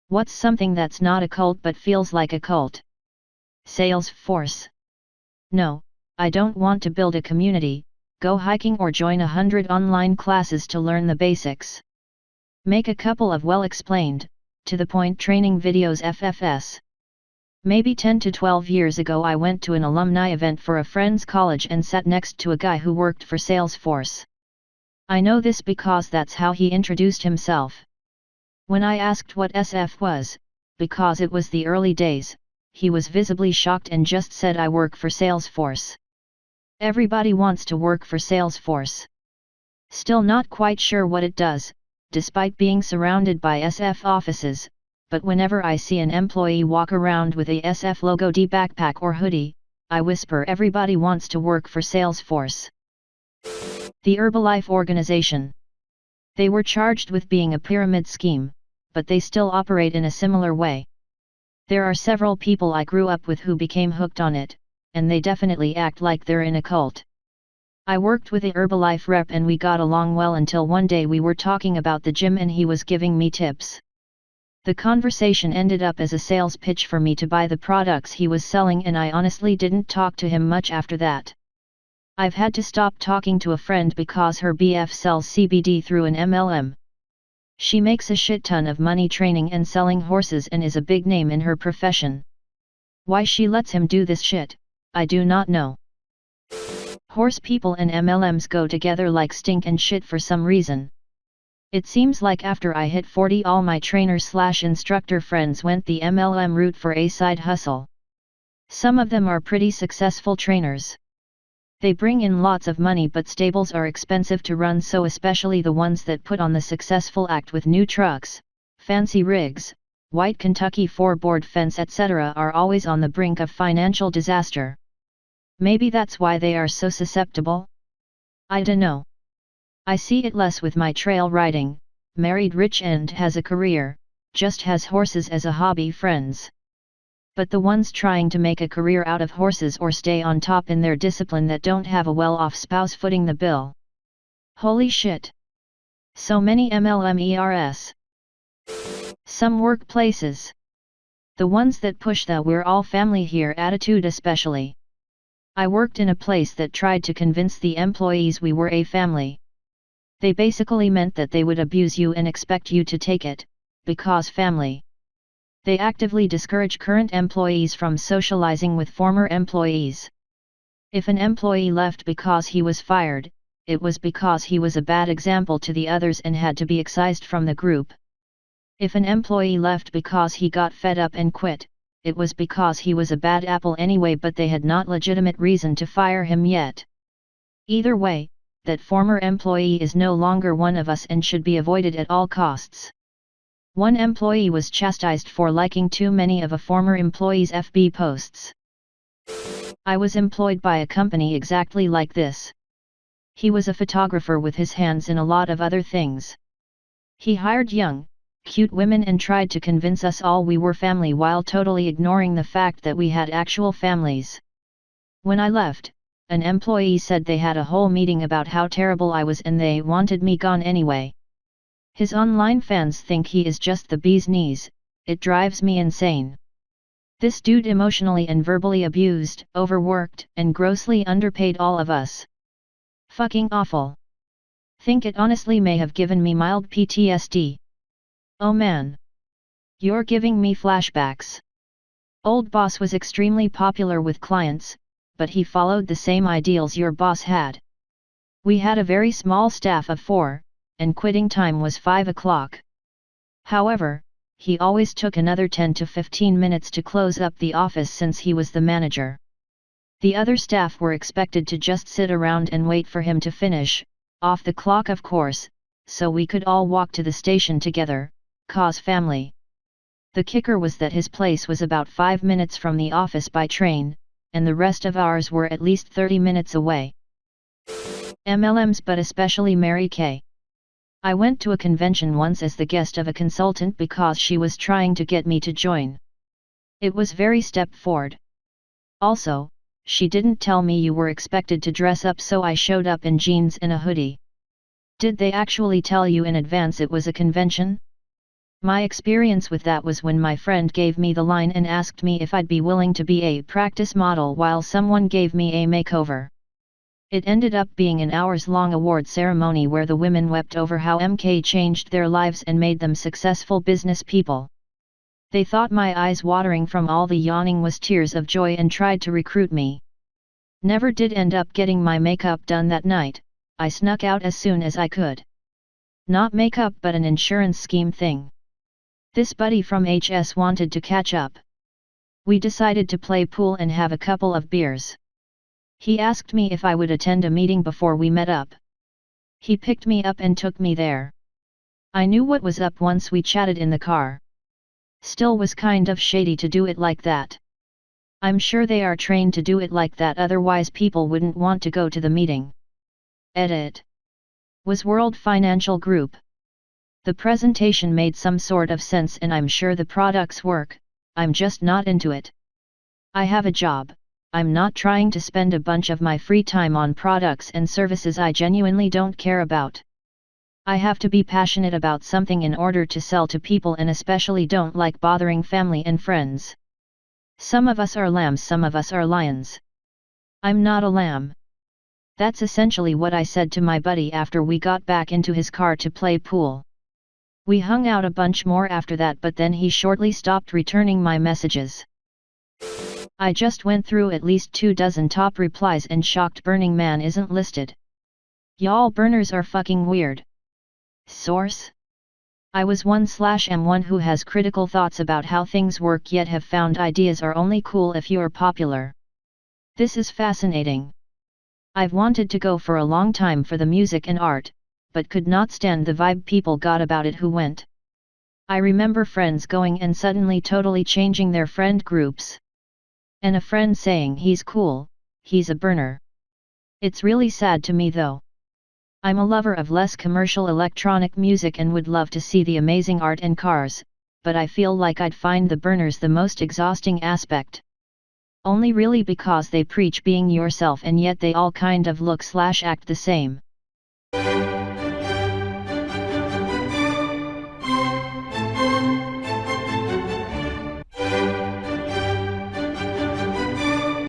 What's something that's not a cult but feels like a cult? Salesforce. No, I don't want to build a community, go hiking or join 100 online classes to learn the basics. Make a couple of well-explained, to-the-point training videos FFS. Maybe 10 to 12 years ago I went to an alumni event for a friend's college and sat next to a guy who worked for Salesforce. I know this because that's how he introduced himself. When I asked what SF was, because it was the early days, he was visibly shocked and just said I work for Salesforce. Everybody wants to work for Salesforce. Still not quite sure what it does, despite being surrounded by SF offices, but whenever I see an employee walk around with a SF logo backpack or hoodie, I whisper everybody wants to work for Salesforce. The Herbalife organization. They were charged with being a pyramid scheme, but they still operate in a similar way. There are several people I grew up with who became hooked on it, and they definitely act like they're in a cult. I worked with a Herbalife rep and we got along well until one day we were talking about the gym and he was giving me tips. The conversation ended up as a sales pitch for me to buy the products he was selling, and I honestly didn't talk to him much after that. I've had to stop talking to a friend because her BF sells CBD through an MLM. She makes a shit ton of money training and selling horses and is a big name in her profession. Why she lets him do this shit, I do not know. Horse people and MLMs go together like stink and shit for some reason. It seems like after I hit 40 all my trainer/instructor friends went the MLM route for a side hustle. Some of them are pretty successful trainers. They bring in lots of money, but stables are expensive to run, so especially the ones that put on the successful act with new trucks, fancy rigs, white Kentucky 4-board fence etc. are always on the brink of financial disaster. Maybe that's why they are so susceptible? I dunno. I see it less with my trail riding, married rich and has a career, just has horses as a hobby friends. But the ones trying to make a career out of horses or stay on top in their discipline that don't have a well-off spouse footing the bill. Holy shit. So many MLMers. Some workplaces. The ones that push the "we're all family here" attitude especially. I worked in a place that tried to convince the employees we were a family. They basically meant that they would abuse you and expect you to take it, because family. They actively discourage current employees from socializing with former employees. If an employee left because he was fired, it was because he was a bad example to the others and had to be excised from the group. If an employee left because he got fed up and quit, it was because he was a bad apple anyway, but they had not legitimate reason to fire him yet. Either way, that former employee is no longer one of us and should be avoided at all costs. One employee was chastised for liking too many of a former employee's FB posts. I was employed by a company exactly like this. He was a photographer with his hands in a lot of other things. He hired young, cute women and tried to convince us all we were family while totally ignoring the fact that we had actual families. When I left, an employee said they had a whole meeting about how terrible I was and they wanted me gone anyway. His online fans think he is just the bee's knees. It drives me insane. This dude emotionally and verbally abused, overworked, and grossly underpaid all of us. Fucking awful. Think it honestly may have given me mild PTSD. Oh man. You're giving me flashbacks. Old boss was extremely popular with clients, but he followed the same ideals your boss had. We had a very small staff of 4, and quitting time was 5 o'clock. However, he always took another 10 to 15 minutes to close up the office since he was the manager. The other staff were expected to just sit around and wait for him to finish, off the clock of course, so we could all walk to the station together, cause family. The kicker was that his place was about 5 minutes from the office by train, and the rest of ours were at least 30 minutes away. MLMs, but especially Mary Kay. I went to a convention once as the guest of a consultant because she was trying to get me to join. It was very step forward. Also, she didn't tell me you were expected to dress up, so I showed up in jeans and a hoodie. Did they actually tell you in advance it was a convention? My experience with that was when my friend gave me the line and asked me if I'd be willing to be a practice model while someone gave me a makeover. It ended up being an hours-long award ceremony where the women wept over how MK changed their lives and made them successful business people. They thought my eyes watering from all the yawning was tears of joy and tried to recruit me. Never did end up getting my makeup done that night. I snuck out as soon as I could. Not makeup but an insurance scheme thing. This buddy from HS wanted to catch up. We decided to play pool and have a couple of beers. He asked me if I would attend a meeting before we met up. He picked me up and took me there. I knew what was up once we chatted in the car. Still was kind of shady to do it like that. I'm sure they are trained to do it like that, otherwise people wouldn't want to go to the meeting. Edit. Was World Financial Group. The presentation made some sort of sense and I'm sure the products work, I'm just not into it. I have a job. I'm not trying to spend a bunch of my free time on products and services I genuinely don't care about. I have to be passionate about something in order to sell to people and especially don't like bothering family and friends. Some of us are lambs, some of us are lions. I'm not a lamb. That's essentially what I said to my buddy after we got back into his car to play pool. We hung out a bunch more after that, but then he shortly stopped returning my messages. I just went through at least 24 top replies and shocked Burning Man isn't listed. Y'all burners are fucking weird. Source? I was 1/m1 who has critical thoughts about how things work yet have found ideas are only cool if you're popular. This is fascinating. I've wanted to go for a long time for the music and art, but could not stand the vibe people got about it who went. I remember friends going and suddenly totally changing their friend groups. And a friend saying he's cool, he's a burner. It's really sad to me though. I'm a lover of less commercial electronic music and would love to see the amazing art and cars, but I feel like I'd find the burners the most exhausting aspect. Only really because they preach being yourself and yet they all kind of look/act the same.